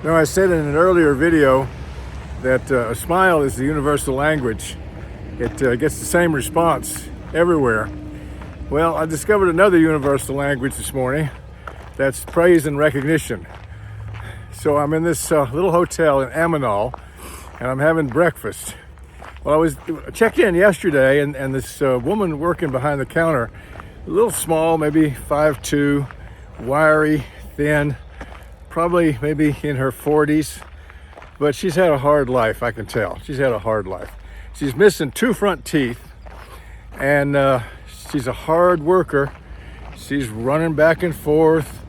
Now, I said in an earlier video that a smile is the universal language. It gets the same response everywhere. Well, I discovered another universal language this morning. That's praise and recognition. So I'm in this little hotel in Amanal, and I'm having breakfast. Well, I was checked in yesterday, and this woman working behind the counter, a little small, maybe 5'2", wiry, thin, probably maybe in her 40s, but she's had a hard life, I can tell. She's had a hard life. She's missing 2 front teeth, and she's a hard worker. She's running back and forth,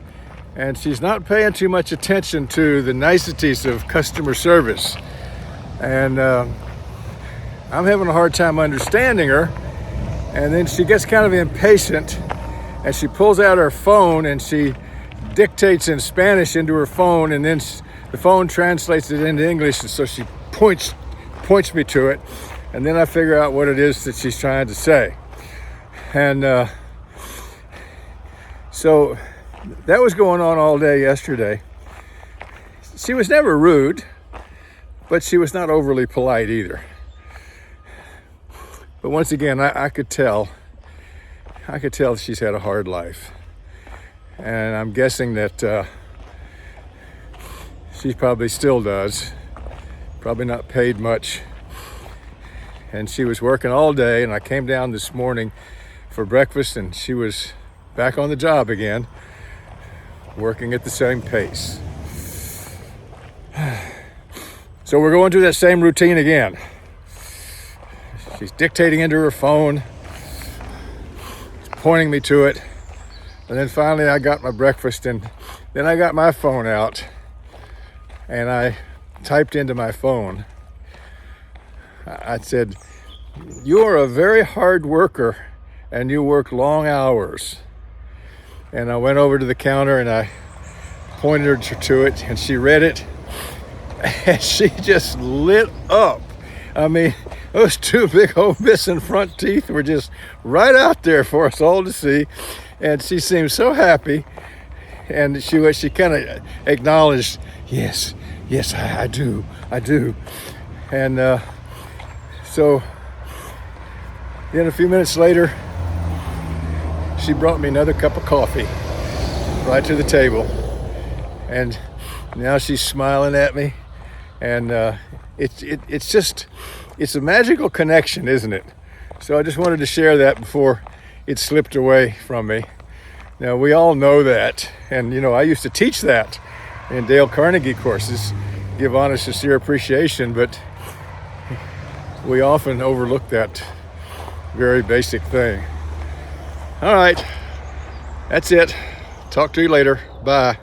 and she's not paying too much attention to the niceties of customer service. And I'm having a hard time understanding her. And then she gets kind of impatient, and she pulls out her phone and she dictates in Spanish into her phone, and then the phone translates it into English, and so she points me to it, and then I figure out what it is that she's trying to say. And so that was going on all day yesterday. She was never rude, but she was not overly polite either. But once again, I could tell she's had a hard life. And I'm guessing that she probably still does. Probably not paid much. And she was working all day, and I came down this morning for breakfast, and she was back on the job again, working at the same pace. So we're going through that same routine again. She's dictating into her phone, pointing me to it, and then finally I got my breakfast, and then I got my phone out and I typed into my phone. I said, "You are a very hard worker and you work long hours." And I went over to the counter and I pointed her to it, and she read it, and she just lit up. I mean, those 2 big old missing front teeth were just right out there for us all to see. And she seemed so happy. And she kind of acknowledged, yes, I do. And so then a few minutes later, she brought me another cup of coffee right to the table. And now she's smiling at me. And it's a magical connection, isn't it? So I just wanted to share that before it slipped away from me. Now, we all know that, and I used to teach that in Dale Carnegie courses, give honest, sincere appreciation, but we often overlook that very basic thing. All right, that's it. Talk to you later. Bye.